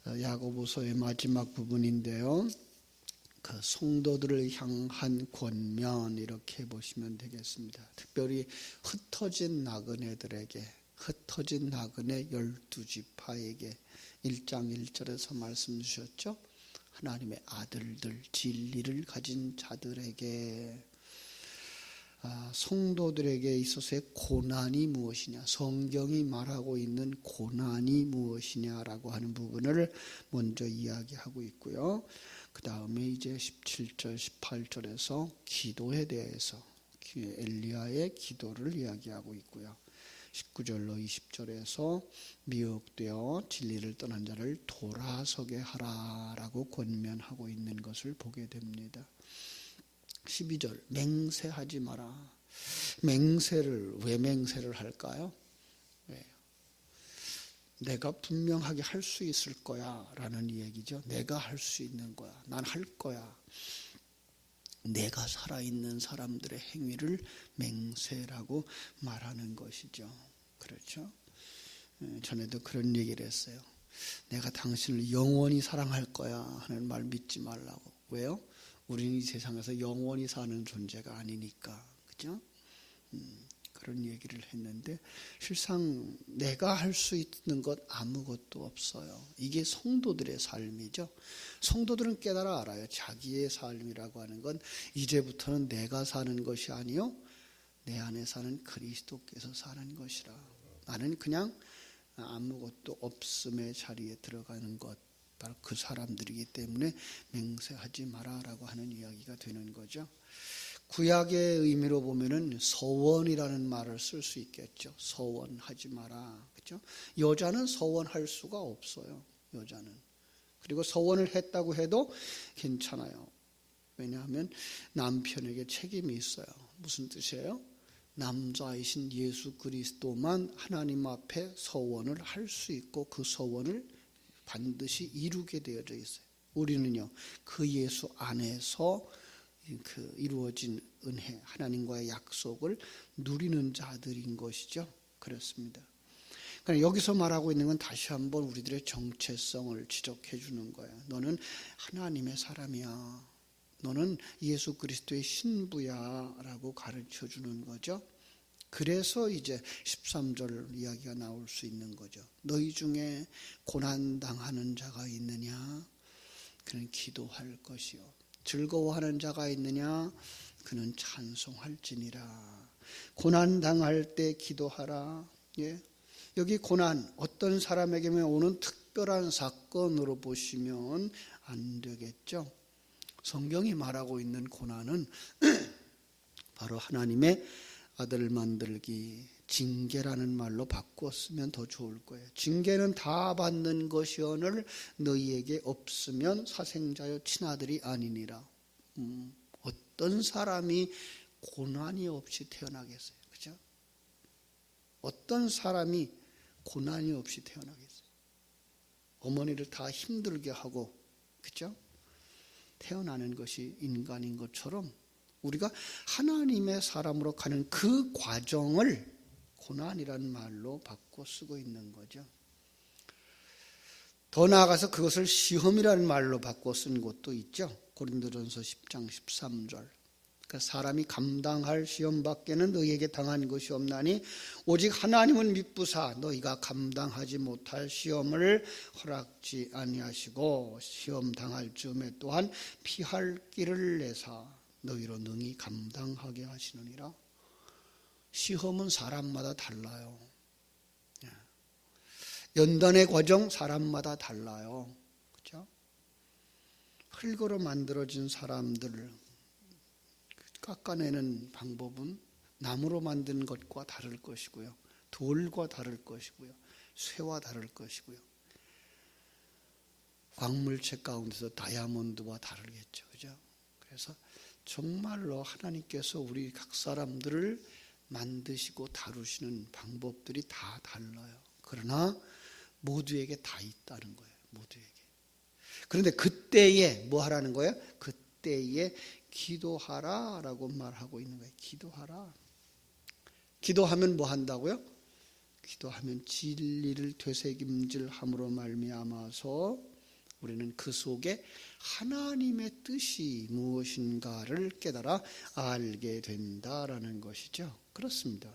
야고보서의 마지막 부분인데요. 그 성도들을 향한 권면 이렇게 보시면 되겠습니다. 특별히 흩어진 나그네들에게, 흩어진 나그네 12지파에게 1장 1절에서 말씀 주셨죠. 하나님의 아들들, 진리를 가진 자들에게, 성도들에게 있어서의 고난이 무엇이냐, 성경이 말하고 있는 고난이 무엇이냐라고 하는 부분을 먼저 이야기하고 있고요. 그 다음에 이제 17절, 18절에서 기도에 대해서 엘리야의 기도를 이야기하고 있고요. 19절로 20절에서 미혹되어 진리를 떠난 자를 돌아서게 하라라고 권면하고 있는 것을 보게 됩니다. 12절, 맹세하지 마라. 왜 맹세를 할까요? 왜? 내가 분명하게 할 수 있을 거야 라는 얘기죠. 내가 할 수 있는 거야. 난 할 거야. 내가 살아있는 사람들의 행위를 맹세라고 말하는 것이죠. 그렇죠? 전에도 그런 얘기를 했어요. 내가 당신을 영원히 사랑할 거야 하는 말 믿지 말라고. 왜요? 우리는 이 세상에서 영원히 사는 존재가 아니니까. 그죠? 그런 얘기를 했는데 실상 내가 할 수 있는 것 아무것도 없어요. 이게 성도들의 삶이죠. 성도들은 깨달아 알아요. 자기의 삶이라고 하는 건 이제부터는 내가 사는 것이 아니요, 내 안에 사는 그리스도께서 사는 것이라. 나는 그냥 아무것도 없음의 자리에 들어가는 것, 바로 그 사람들이기 때문에 맹세하지 마라라고 하는 이야기가 되는 거죠. 구약의 의미로 보면은 서원이라는 말을 쓸 수 있겠죠. 서원하지 마라. 그렇죠? 여자는 서원할 수가 없어요. 여자는. 그리고 서원을 했다고 해도 괜찮아요. 왜냐하면 남편에게 책임이 있어요. 무슨 뜻이에요? 남자이신 예수 그리스도만 하나님 앞에 서원을 할 수 있고 그 서원을 반드시 이루게 되어져 있어요. 우리는요, 그 예수 안에서 그 이루어진 은혜, 하나님과의 약속을 누리는 자들인 것이죠. 그렇습니다. 그러니까 여기서 말하고 있는 건 다시 한번 우리들의 정체성을 지적해 주는 거예요. 너는 하나님의 사람이야. 너는 예수 그리스도의 신부야 라고 가르쳐 주는 거죠. 그래서 이제 13절 이야기가 나올 수 있는 거죠. 너희 중에 고난당하는 자가 있느냐? 그는 기도할 것이요. 즐거워하는 자가 있느냐? 그는 찬송할지니라. 고난당할 때 기도하라. 예? 여기 고난, 어떤 사람에게만 오는 특별한 사건으로 보시면 안 되겠죠. 성경이 말하고 있는 고난은 바로 하나님의 아들 만들기, 징계라는 말로 바꿨으면 더 좋을 거예요. 징계는 다 받는 것이오늘 너희에게 없으면 사생자여 친아들이 아니니라. 어떤 사람이 고난이 없이 태어나겠어요? 그죠? 어떤 사람이 고난이 없이 태어나겠어요? 어머니를 다 힘들게 하고, 그죠? 태어나는 것이 인간인 것처럼 우리가 하나님의 사람으로 가는 그 과정을 고난이라는 말로 바꿔 쓰고 있는 거죠. 더 나아가서 그것을 시험이라는 말로 바꿔 쓴 곳도 있죠. 고린도전서 10장 13절. 그러니까 사람이 감당할 시험밖에는 너희에게 당한 것이 없나니 오직 하나님은 미쁘사 너희가 감당하지 못할 시험을 허락지 아니하시고 시험 당할 즈음에 또한 피할 길을 내사 너희로 능히 감당하게 하시느니라. 시험은 사람마다 달라요. 연단의 과정 사람마다 달라요. 그렇죠? 흙으로 만들어진 사람들을 깎아내는 방법은 나무로 만든 것과 다를 것이고요. 돌과 다를 것이고요. 쇠와 다를 것이고요. 광물체 가운데서 다이아몬드와 다르겠죠. 그죠? 그래서 정말로 하나님께서 우리 각 사람들을 만드시고 다루시는 방법들이 다 달라요. 그러나 모두에게 다 있다는 거예요. 모두에게. 그런데 그때에 뭐 하라는 거예요? 그때에 기도하라 라고 말하고 있는 거예요. 기도하라. 기도하면 뭐 한다고요? 기도하면 진리를 되새김질 함으로 말미암아서 우리는 그 속에 하나님의 뜻이 무엇인가를 깨달아 알게 된다라는 것이죠. 그렇습니다.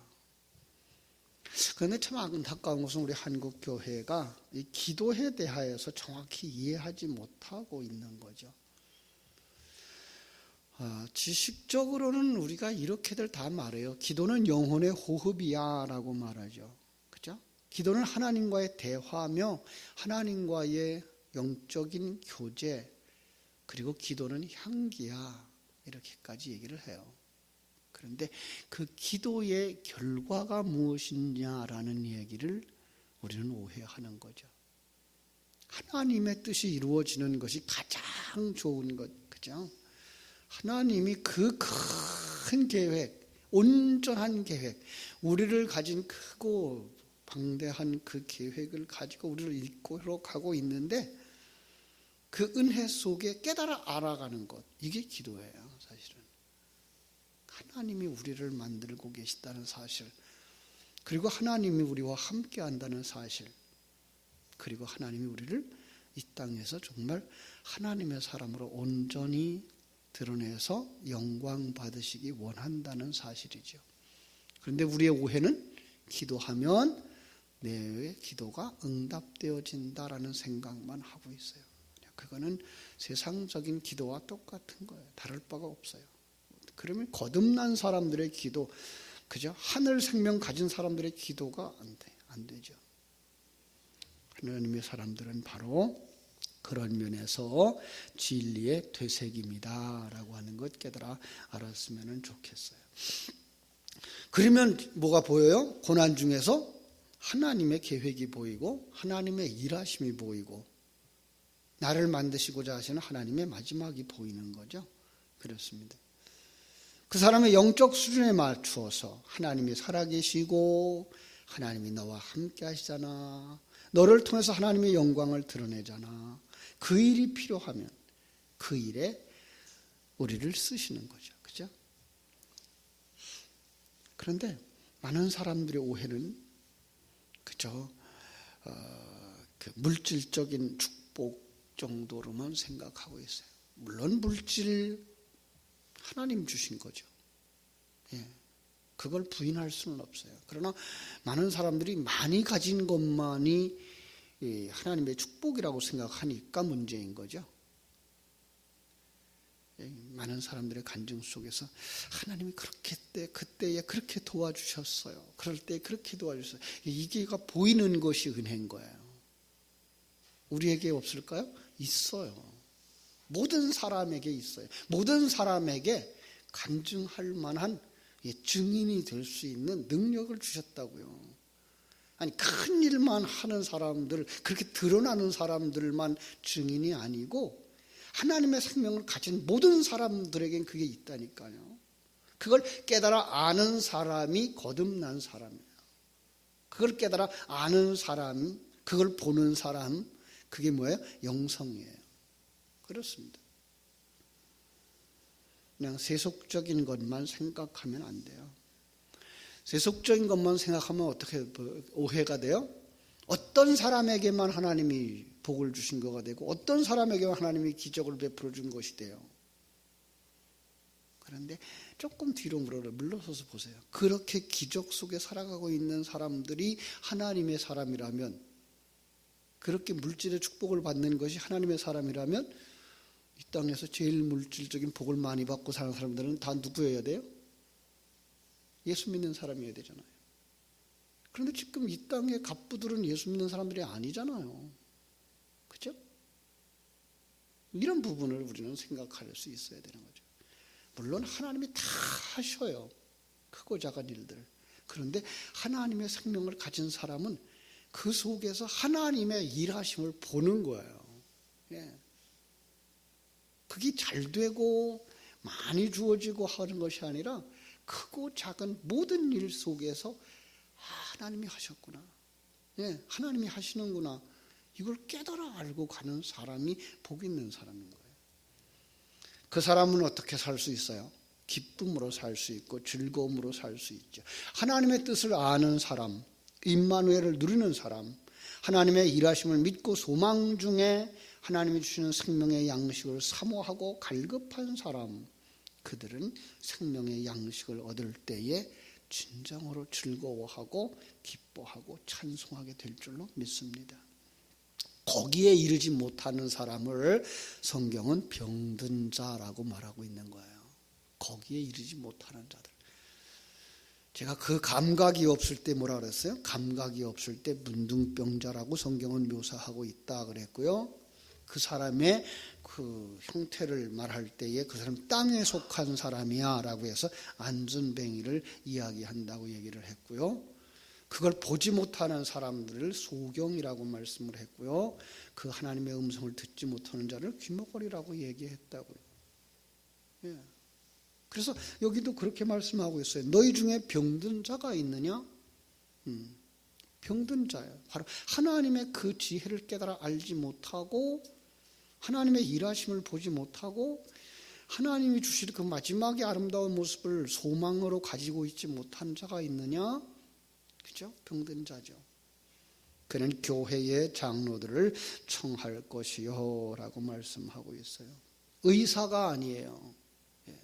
그런데 참 안타까운 것은 우리 한국 교회가 이 기도에 대하여서 정확히 이해하지 못하고 있는 거죠. 지식적으로는 우리가 이렇게들 다 말해요. 기도는 영혼의 호흡이야 라고 말하죠. 그죠? 기도는 하나님과의 대화며 하나님과의 영적인 교제, 그리고 기도는 향기야, 이렇게까지 얘기를 해요. 그런데 그 기도의 결과가 무엇이냐라는 얘기를 우리는 오해하는 거죠. 하나님의 뜻이 이루어지는 것이 가장 좋은 것, 그죠? 하나님이 그 큰 계획, 온전한 계획, 우리를 가진 크고 방대한 그 계획을 가지고 우리를 이끌어 가고 있는데, 그 은혜 속에 깨달아 알아가는 것, 이게 기도예요. 사실은 하나님이 우리를 만들고 계시다는 사실, 그리고 하나님이 우리와 함께 한다는 사실, 그리고 하나님이 우리를 이 땅에서 정말 하나님의 사람으로 온전히 드러내서 영광 받으시기 원한다는 사실이죠. 그런데 우리의 오해는 기도하면 내 기도가 응답되어진다라는 생각만 하고 있어요. 그거는 세상적인 기도와 똑같은 거예요. 다를 바가 없어요. 그러면 거듭난 사람들의 기도, 그죠? 하늘 생명 가진 사람들의 기도가 안 되죠. 하나님의 사람들은 바로 그런 면에서 진리의 되새김이다 라고 하는 것 깨달아 알았으면 좋겠어요. 그러면 뭐가 보여요? 고난 중에서 하나님의 계획이 보이고 하나님의 일하심이 보이고 나를 만드시고자 하시는 하나님의 마지막이 보이는 거죠. 그렇습니다. 그 사람의 영적 수준에 맞추어서 하나님이 살아계시고 하나님이 너와 함께 하시잖아, 너를 통해서 하나님의 영광을 드러내잖아, 그 일이 필요하면 그 일에 우리를 쓰시는 거죠. 그죠? 그런데 많은 사람들의 오해는 그저 그 물질적인 축복 정도로만 생각하고 있어요. 물론 물질 하나님 주신 거죠. 예, 그걸 부인할 수는 없어요. 그러나 많은 사람들이 많이 가진 것만이 하나님의 축복이라고 생각하니까 문제인 거죠. 많은 사람들의 간증 속에서 하나님이 그때에 그렇게 도와주셨어요. 그럴 때 그렇게 도와주셨어요. 이게가 보이는 것이 은혜인 거예요. 우리에게 없을까요? 있어요. 모든 사람에게 있어요. 모든 사람에게 간증할 만한 증인이 될 수 있는 능력을 주셨다고요. 아니, 큰 일만 하는 사람들, 그렇게 드러나는 사람들만 증인이 아니고 하나님의 생명을 가진 모든 사람들에겐 그게 있다니까요. 그걸 깨달아 아는 사람이 거듭난 사람이에요. 그걸 깨달아 아는 사람, 그걸 보는 사람, 그게 뭐예요? 영성이에요. 그렇습니다. 그냥 세속적인 것만 생각하면 안 돼요. 세속적인 것만 생각하면 어떻게 오해가 돼요? 어떤 사람에게만 하나님이 복을 주신 거가 되고 어떤 사람에게만 하나님이 기적을 베풀어 준 것이 돼요. 그런데 조금 뒤로 물러서서 보세요. 그렇게 기적 속에 살아가고 있는 사람들이 하나님의 사람이라면, 그렇게 물질의 축복을 받는 것이 하나님의 사람이라면, 이 땅에서 제일 물질적인 복을 많이 받고 사는 사람들은 다 누구여야 돼요? 예수 믿는 사람이어야 되잖아요. 그런데 지금 이 땅의 갑부들은 예수 믿는 사람들이 아니잖아요. 그죠? 이런 부분을 우리는 생각할 수 있어야 되는 거죠. 물론 하나님이 다 하셔요. 크고 작은 일들. 그런데 하나님의 생명을 가진 사람은 그 속에서 하나님의 일하심을 보는 거예요. 예. 그게 잘 되고 많이 주어지고 하는 것이 아니라 크고 작은 모든 일 속에서 하나님이 하셨구나. 예, 하나님이 하시는구나. 이걸 깨달아 알고 가는 사람이 복 있는 사람인 거예요. 그 사람은 어떻게 살 수 있어요? 기쁨으로 살 수 있고 즐거움으로 살 수 있죠. 하나님의 뜻을 아는 사람, 임마누엘을 누리는 사람, 하나님의 일하심을 믿고 소망 중에 하나님이 주시는 생명의 양식을 사모하고 갈급한 사람, 그들은 생명의 양식을 얻을 때에 진정으로 즐거워하고 기뻐하고 찬송하게 될 줄로 믿습니다. 거기에 이르지 못하는 사람을 성경은 병든 자라고 말하고 있는 거예요. 거기에 이르지 못하는 자들. 제가 그 감각이 없을 때 뭐라 그랬어요? 감각이 없을 때 문둥병자라고 성경은 묘사하고 있다 그랬고요. 그 사람의 그 형태를 말할 때에 그 사람 땅에 속한 사람이야 라고 해서 안전뱅이를 이야기한다고 얘기를 했고요. 그걸 보지 못하는 사람들을 소경이라고 말씀을 했고요. 그 하나님의 음성을 듣지 못하는 자를 귀머거리라고 얘기했다고요. 예. 그래서 여기도 그렇게 말씀하고 있어요. 너희 중에 병든 자가 있느냐? 병든 자예요. 바로 하나님의 그 지혜를 깨달아 알지 못하고 하나님의 일하심을 보지 못하고 하나님이 주실 그 마지막의 아름다운 모습을 소망으로 가지고 있지 못한 자가 있느냐? 그죠? 병든 자죠. 그는 교회의 장로들을 청할 것이요 라고 말씀하고 있어요. 의사가 아니에요. 예.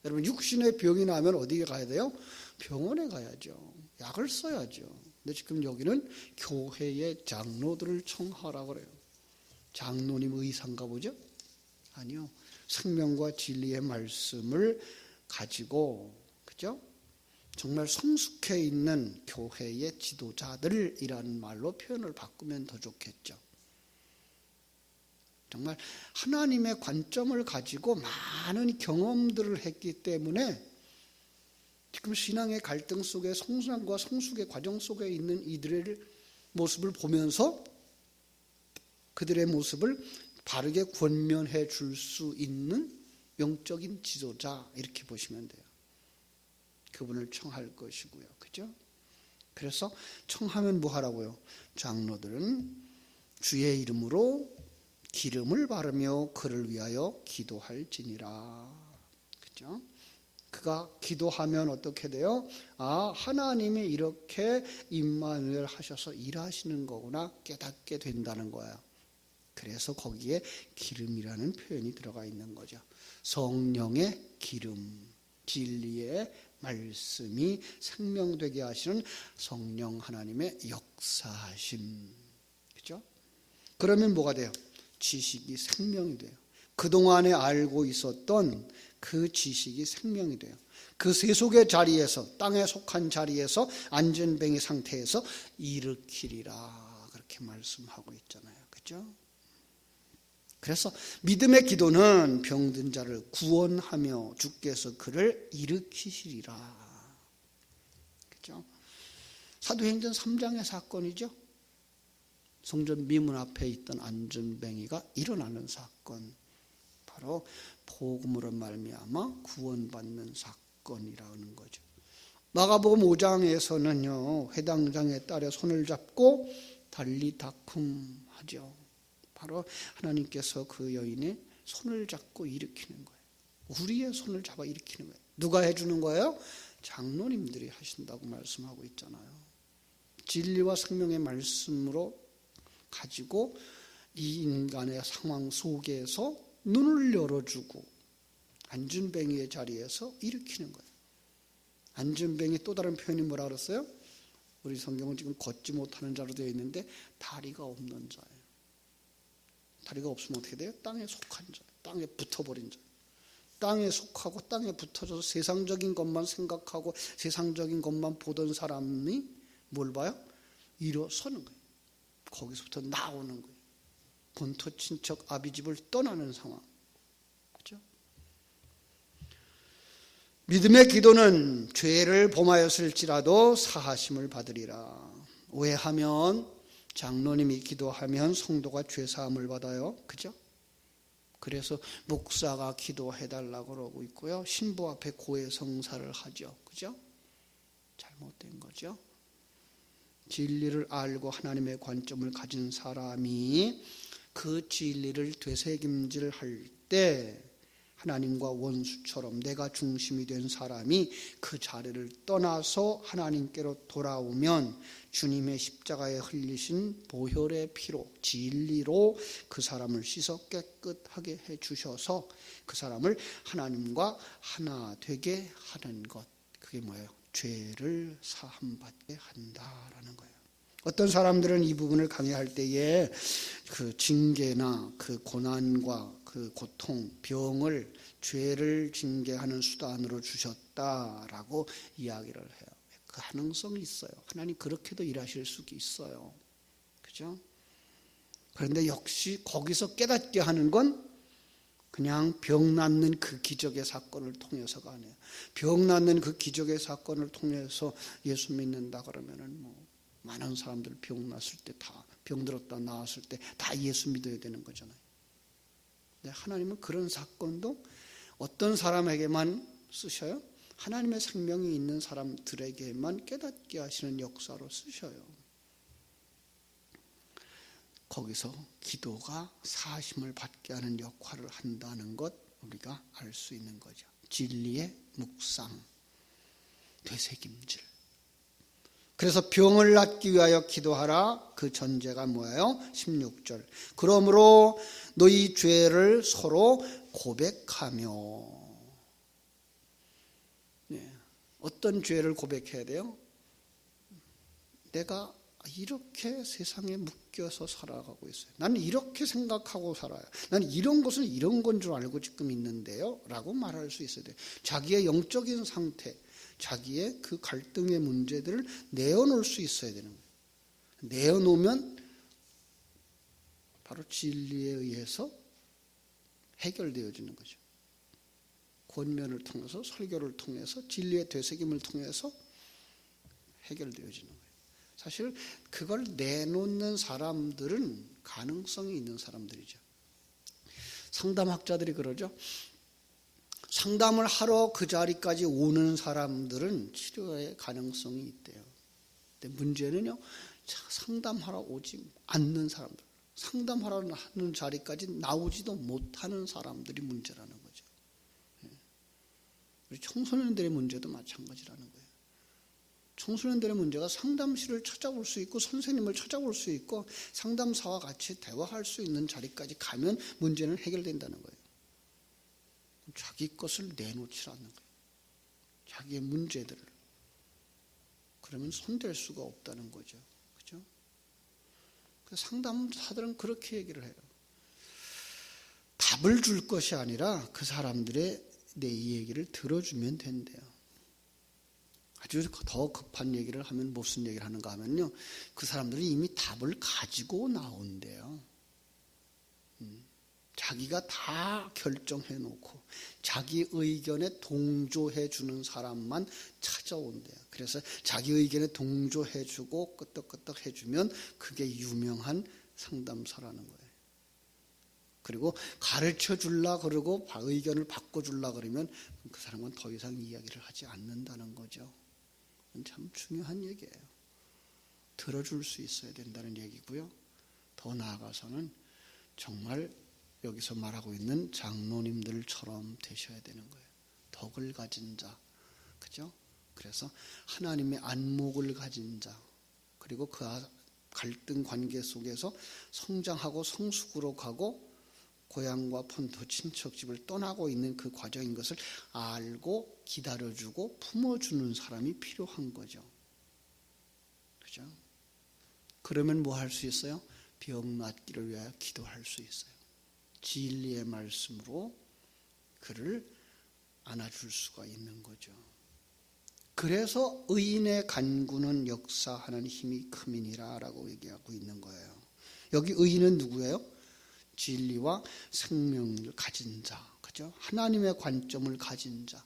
여러분 육신의 병이 나면 어디에 가야 돼요? 병원에 가야죠. 약을 써야죠. 근데 지금 여기는 교회의 장로들을 청하라고 그래요. 장로님 의사인가 보죠? 아니요. 생명과 진리의 말씀을 가지고, 그죠? 정말 성숙해 있는 교회의 지도자들이라는 말로 표현을 바꾸면 더 좋겠죠. 정말 하나님의 관점을 가지고 많은 경험들을 했기 때문에 지금 신앙의 갈등 속에 성장과 성숙의 과정 속에 있는 이들의 모습을 보면서 그들의 모습을 바르게 권면해 줄 수 있는 영적인 지도자 이렇게 보시면 돼요. 그분을 청할 것이고요. 그죠? 그래서 청하면 뭐 하라고요? 장로들은 주의 이름으로 기름을 바르며 그를 위하여 기도할지니라. 그죠? 그가 기도하면 어떻게 돼요? 아, 하나님이 이렇게 임마누엘 하셔서 일하시는 거구나 깨닫게 된다는 거야. 그래서 거기에 기름이라는 표현이 들어가 있는 거죠. 성령의 기름, 진리의 말씀이 생명되게 하시는 성령 하나님의 역사하심. 그죠? 그러면 뭐가 돼요? 지식이 생명이 돼요. 그동안에 알고 있었던 그 지식이 생명이 돼요. 그 세속의 자리에서, 땅에 속한 자리에서 안전뱅이 상태에서 일으키리라 그렇게 말씀하고 있잖아요. 그죠? 그래서 믿음의 기도는 병든 자를 구원하며 주께서 그를 일으키시리라. 그죠? 사도행전 3장의 사건이죠. 성전 미문 앞에 있던 안전뱅이가 일어나는 사건. 바로 복음으로 말미암아 구원받는 사건이라는 거죠. 마가복음 5장에서는요. 회당장에 딸의 손을 잡고 달리다쿰 하죠. 바로 하나님께서 그 여인의 손을 잡고 일으키는 거예요. 우리의 손을 잡아 일으키는 거예요. 누가 해주는 거예요? 장로님들이 하신다고 말씀하고 있잖아요. 진리와 생명의 말씀으로 가지고 이 인간의 상황 속에서 눈을 열어주고 안전뱅이의 자리에서 일으키는 거예요. 안전뱅이 또 다른 표현이 뭐라 그랬어요? 우리 성경은 지금 걷지 못하는 자로 되어 있는데 다리가 없는 자예요. 다리가 없으면 어떻게 돼요? 땅에 속한 자, 땅에 붙어버린 자. 땅에 속하고 땅에 붙어져서 세상적인 것만 생각하고 세상적인 것만 보던 사람이 뭘 봐요? 일어서는 거예요. 거기서부터 나오는 거예요. 본토 친척 아비집을 떠나는 상황. 그렇죠? 믿음의 기도는 죄를 범하였을지라도 사하심을 받으리라. 오해하면 장로님이 기도하면 성도가 죄사함을 받아요. 그죠? 그래서 목사가 기도해달라고 그러고 있고요. 신부 앞에 고해성사를 하죠. 그죠? 잘못된 거죠. 진리를 알고 하나님의 관점을 가진 사람이 그 진리를 되새김질할 때 하나님과 원수처럼 내가 중심이 된 사람이 그 자리를 떠나서 하나님께로 돌아오면 주님의 십자가에 흘리신 보혈의 피로, 진리로 그 사람을 씻어 깨끗하게 해주셔서 그 사람을 하나님과 하나 되게 하는 것. 그게 뭐예요? 죄를 사함받게 한다라는 거예요. 어떤 사람들은 이 부분을 강의할 때에 그 징계나 그 고난과 그 고통, 병을 죄를 징계하는 수단으로 주셨다라고 이야기를 해요. 그 가능성이 있어요. 하나님 그렇게도 일하실 수 있어요. 그죠? 그런데 역시 거기서 깨닫게 하는 건 그냥 병 낫는 그 기적의 사건을 통해서가 아니에요. 병 낫는 그 기적의 사건을 통해서 예수 믿는다 그러면은 뭐 많은 사람들 병 났을 때 다 병들었다 나았을 때 다 예수 믿어야 되는 거잖아요. 근데 하나님은 그런 사건도 어떤 사람에게만 쓰셔요? 하나님의 생명이 있는 사람들에게만 깨닫게 하시는 역사로 쓰셔요. 거기서 기도가 사심을 받게 하는 역할을 한다는 것 우리가 알 수 있는 거죠. 진리의 묵상, 되새김질. 그래서 병을 낫기 위하여 기도하라. 그 전제가 뭐예요? 16절. 그러므로 너희 죄를 서로 고백하며. 네. 어떤 죄를 고백해야 돼요? 내가 이렇게 세상에 묶여서 살아가고 있어요. 나는 이렇게 생각하고 살아요. 나는 이런 것은 이런 건 줄 알고 지금 있는데요 라고 말할 수 있어야 돼요. 자기의 영적인 상태, 자기의 그 갈등의 문제들을 내어놓을 수 있어야 되는 거예요. 내어놓으면 바로 진리에 의해서 해결되어지는 거죠. 권면을 통해서, 설교를 통해서, 진리의 되새김을 통해서 해결되어지는 거예요. 사실 그걸 내놓는 사람들은 가능성이 있는 사람들이죠. 상담학자들이 그러죠. 상담을 하러 그 자리까지 오는 사람들은 치료의 가능성이 있대요. 근데 문제는요, 상담하러 오지 않는 사람들, 상담하러 하는 자리까지 나오지도 못하는 사람들이 문제라는 거죠. 우리 청소년들의 문제도 마찬가지라는 거예요. 청소년들의 문제가 상담실을 찾아올 수 있고 선생님을 찾아올 수 있고 상담사와 같이 대화할 수 있는 자리까지 가면 문제는 해결된다는 거예요. 자기 것을 내놓지 않는 거예요. 자기의 문제들을. 그러면 손댈 수가 없다는 거죠. 그죠? 상담사들은 그렇게 얘기를 해요. 답을 줄 것이 아니라 그 사람들의 내 얘기를 들어주면 된대요. 아주 더 급한 얘기를 하면 무슨 얘기를 하는가 하면요. 그 사람들은 이미 답을 가지고 나온대요. 자기가 다 결정해 놓고 자기 의견에 동조해 주는 사람만 찾아온대요. 그래서 자기 의견에 동조해 주고 끄떡끄떡 해주면 그게 유명한 상담사라는 거예요. 그리고 가르쳐 줄라 그러고 의견을 바꿔줄라 그러면 그 사람은 더 이상 이야기를 하지 않는다는 거죠. 참 중요한 얘기예요. 들어줄 수 있어야 된다는 얘기고요. 더 나아가서는 정말 여기서 말하고 있는 장로님들처럼 되셔야 되는 거예요. 덕을 가진 자, 그죠? 그래서 하나님의 안목을 가진 자, 그리고 그 갈등 관계 속에서 성장하고 성숙으로 가고 고향과 본토 친척집을 떠나고 있는 그 과정인 것을 알고 기다려주고 품어주는 사람이 필요한 거죠. 그죠? 그러면 뭐 할 수 있어요? 병 낫기를 위하여 기도할 수 있어요. 진리의 말씀으로 그를 안아줄 수가 있는 거죠. 그래서 의인의 간구는 역사하는 힘이 큼이니라 라고 얘기하고 있는 거예요. 여기 의인은 누구예요? 진리와 생명을 가진 자, 그죠? 하나님의 관점을 가진 자,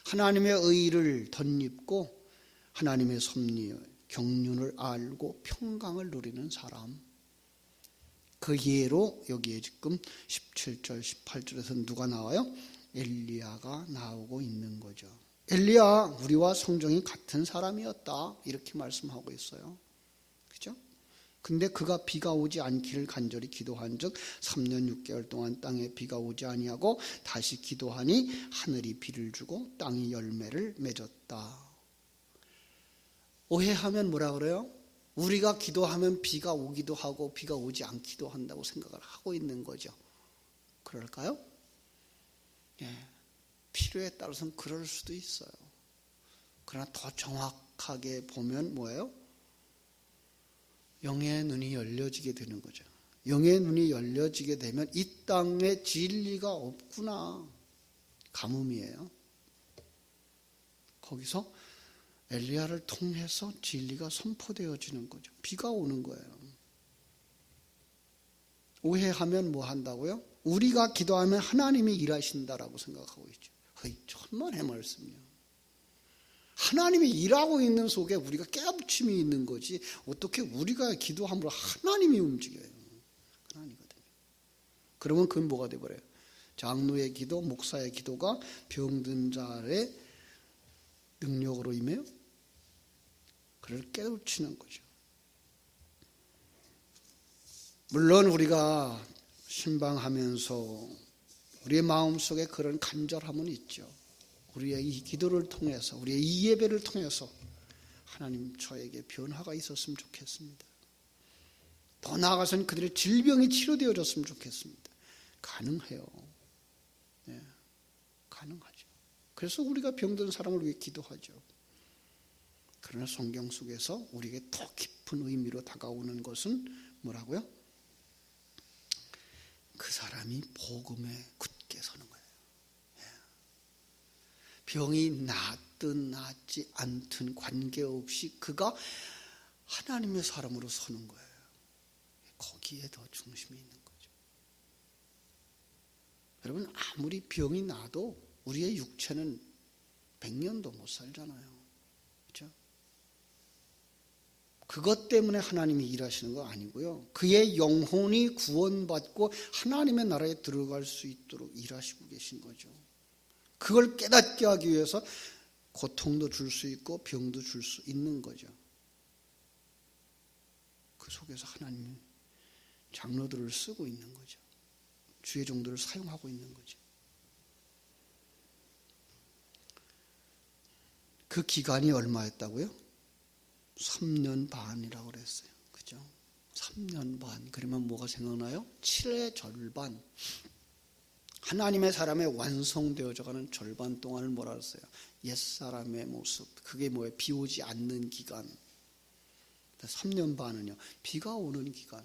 하나님의 의를 덧입고 하나님의 섭리, 경륜을 알고 평강을 누리는 사람. 그 예로 여기에 지금 17절, 18절에서 누가 나와요? 엘리야가 나오고 있는 거죠. 엘리야, 우리와 성정이 같은 사람이었다. 이렇게 말씀하고 있어요. 그죠? 근데 그가 비가 오지 않기를 간절히 기도한즉 3년 6개월 동안 땅에 비가 오지 아니하고 다시 기도하니 하늘이 비를 주고 땅이 열매를 맺었다. 오해하면 뭐라 그래요? 우리가 기도하면 비가 오기도 하고 비가 오지 않기도 한다고 생각을 하고 있는 거죠. 그럴까요? 예, 필요에 따라서는 그럴 수도 있어요. 그러나 더 정확하게 보면 뭐예요? 영의 눈이 열려지게 되는 거죠. 영의 눈이 열려지게 되면 이 땅에 진리가 없구나. 가뭄이에요. 거기서 엘리야를 통해서 진리가 선포되어지는 거죠. 비가 오는 거예요. 오해하면 뭐 한다고요? 우리가 기도하면 하나님이 일하신다라고 생각하고 있죠. 천만의 말씀이요. 하나님이 일하고 있는 속에 우리가 깨우침이 있는 거지 어떻게 우리가 기도함으로 하나님이 움직여요. 그건 아니거든요. 그러면 그건 뭐가 돼버려요? 장로의 기도, 목사의 기도가 병든 자의 능력으로 임해요? 그를 깨우치는 거죠. 물론 우리가 신방하면서 우리의 마음속에 그런 간절함은 있죠. 우리의 이 기도를 통해서, 우리의 이 예배를 통해서 하나님 저에게 변화가 있었으면 좋겠습니다. 더 나아가서는 그들의 질병이 치료되어졌으면 좋겠습니다. 가능해요. 네, 가능하죠. 그래서 우리가 병든 사람을 위해 기도하죠. 그러나 성경 속에서 우리에게 더 깊은 의미로 다가오는 것은 뭐라고요? 그 사람이 복음에 굳게 서는 거예요. 병이 낫든 낫지 않든 관계없이 그가 하나님의 사람으로 서는 거예요. 거기에 더 중심이 있는 거죠. 여러분, 아무리 병이 나도 우리의 육체는 100년도 못 살잖아요. 그렇죠? 그것 때문에 하나님이 일하시는 거 아니고요. 그의 영혼이 구원받고 하나님의 나라에 들어갈 수 있도록 일하시고 계신 거죠. 그걸 깨닫게 하기 위해서 고통도 줄 수 있고 병도 줄 수 있는 거죠. 그 속에서 하나님이 장로들을 쓰고 있는 거죠. 주의 종들을 사용하고 있는 거죠. 그 기간이 얼마였다고요? 3년 반이라고 그랬어요. 그죠? 3년 반. 그러면 뭐가 생각나요? 7의 절반. 하나님의 사람의 완성되어져 가는 절반 동안을 뭐라 그랬어요? 옛사람의 모습. 그게 뭐예요? 비 오지 않는 기간. 3년 반은요. 비가 오는 기간.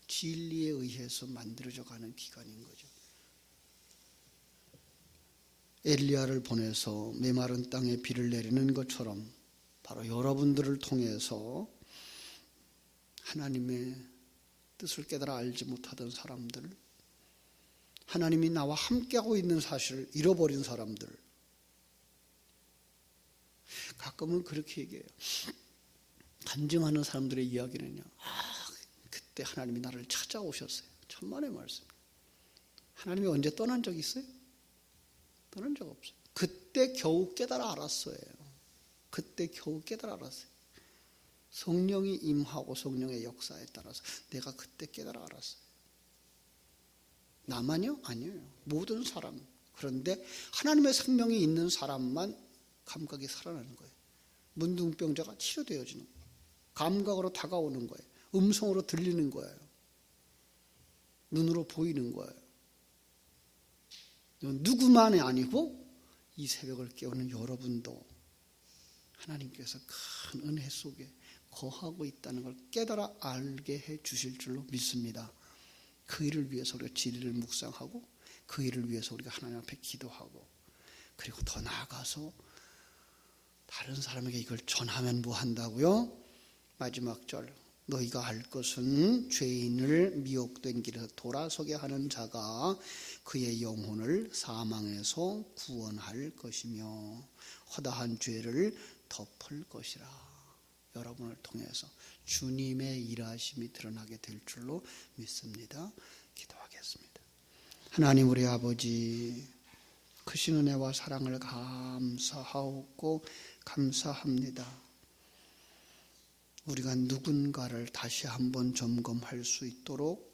진리에 의해서 만들어져 가는 기간인 거죠. 엘리야를 보내서 메마른 땅에 비를 내리는 것처럼 바로 여러분들을 통해서 하나님의 뜻을 깨달아 알지 못하던 사람들, 하나님이 나와 함께하고 있는 사실을 잃어버린 사람들, 가끔은 그렇게 얘기해요. 간증하는 사람들의 이야기는요, 그때 하나님이 나를 찾아오셨어요. 천만의 말씀. 하나님이 언제 떠난 적 있어요? 떠난 적 없어요. 그때 겨우 깨달아 알았어요. 그때 겨우 깨달아 알았어요. 성령이 임하고 성령의 역사에 따라서 내가 그때 깨달아 알았어요. 나만요? 아니에요. 모든 사람. 그런데 하나님의 생명이 있는 사람만 감각이 살아나는 거예요. 문둥병자가 치료되어지는 거예요. 감각으로 다가오는 거예요. 음성으로 들리는 거예요. 눈으로 보이는 거예요. 누구만이 아니고 이 새벽을 깨우는 여러분도 하나님께서 큰 은혜 속에 거하고 있다는 걸 깨달아 알게 해 주실 줄로 믿습니다. 그 일을 위해서 우리가 진리를 묵상하고 그 일을 위해서 우리가 하나님 앞에 기도하고 그리고 더 나아가서 다른 사람에게 이걸 전하면 뭐 한다고요? 마지막 절 너희가 알 것은 죄인을 미혹된 길에서 돌아서게 하는 자가 그의 영혼을 사망에서 구원할 것이며 허다한 죄를 덮을 것이라. 여러분을 통해서 주님의 일하심이 드러나게 될 줄로 믿습니다. 기도하겠습니다. 하나님 우리 아버지 크신 은혜와 사랑을 감사하옵고 감사합니다. 우리가 누군가를 다시 한번 점검할 수 있도록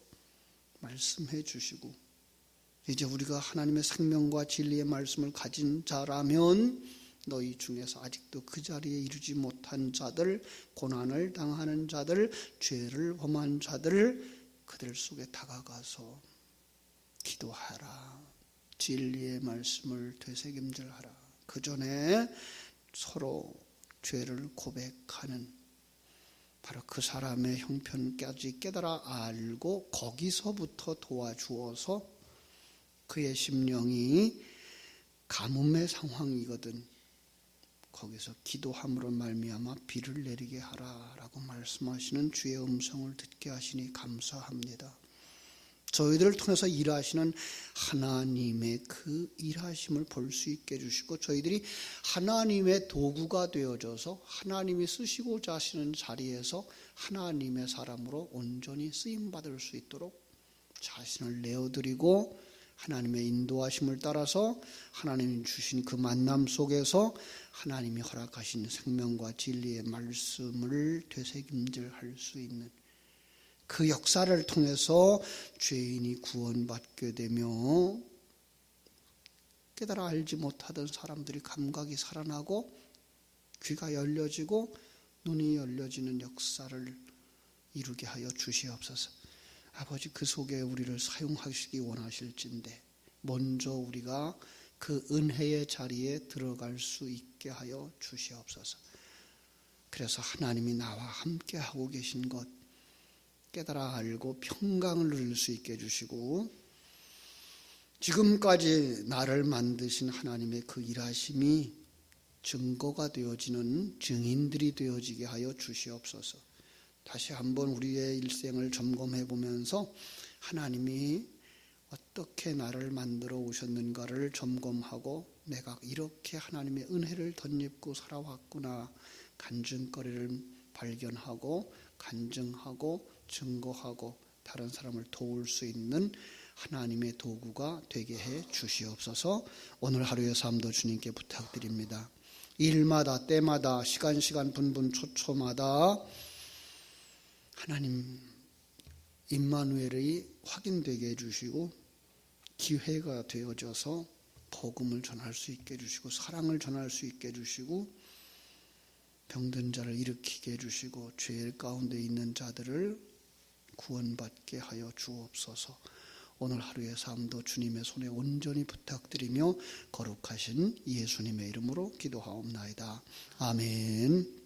말씀해 주시고, 이제 우리가 하나님의 생명과 진리의 말씀을 가진 자라면 너희 중에서 아직도 그 자리에 이르지 못한 자들, 고난을 당하는 자들, 죄를 범한 자들, 그들 속에 다가가서 기도하라. 진리의 말씀을 되새김질하라. 그 전에 서로 죄를 고백하는, 바로 그 사람의 형편까지 깨달아 알고 거기서부터 도와주어서 그의 심령이 가뭄의 상황이거든 거기서 기도함으로 말미암아 비를 내리게 하라라고 말씀하시는 주의 음성을 듣게 하시니 감사합니다. 저희들을 통해서 일하시는 하나님의 그 일하심을 볼 수 있게 해주시고, 저희들이 하나님의 도구가 되어져서 하나님이 쓰시고자 하시는 자리에서 하나님의 사람으로 온전히 쓰임받을 수 있도록 자신을 내어드리고, 하나님의 인도하심을 따라서 하나님이 주신 그 만남 속에서 하나님이 허락하신 생명과 진리의 말씀을 되새김질할 수 있는 그 역사를 통해서 죄인이 구원받게 되며 깨달아 알지 못하던 사람들이 감각이 살아나고 귀가 열려지고 눈이 열려지는 역사를 이루게 하여 주시옵소서. 아버지, 그 속에 우리를 사용하시기 원하실진데 먼저 우리가 그 은혜의 자리에 들어갈 수 있게 하여 주시옵소서. 그래서 하나님이 나와 함께 하고 계신 것 깨달아 알고 평강을 누릴 수 있게 해주시고, 지금까지 나를 만드신 하나님의 그 일하심이 증거가 되어지는 증인들이 되어지게 하여 주시옵소서. 다시 한번 우리의 일생을 점검해 보면서 하나님이 어떻게 나를 만들어 오셨는가를 점검하고, 내가 이렇게 하나님의 은혜를 덧입고 살아왔구나, 간증거리를 발견하고 간증하고 증거하고 다른 사람을 도울 수 있는 하나님의 도구가 되게 해 주시옵소서. 오늘 하루의 삶도 주님께 부탁드립니다. 일마다 때마다 시간 분분 초초마다 하나님 임마누엘이 확인되게 해주시고 기회가 되어져서 복음을 전할 수 있게 해주시고 사랑을 전할 수 있게 해주시고 병든 자를 일으키게 해주시고 죄 가운데 있는 자들을 구원받게 하여 주옵소서. 오늘 하루의 삶도 주님의 손에 온전히 부탁드리며 거룩하신 예수님의 이름으로 기도하옵나이다. 아멘.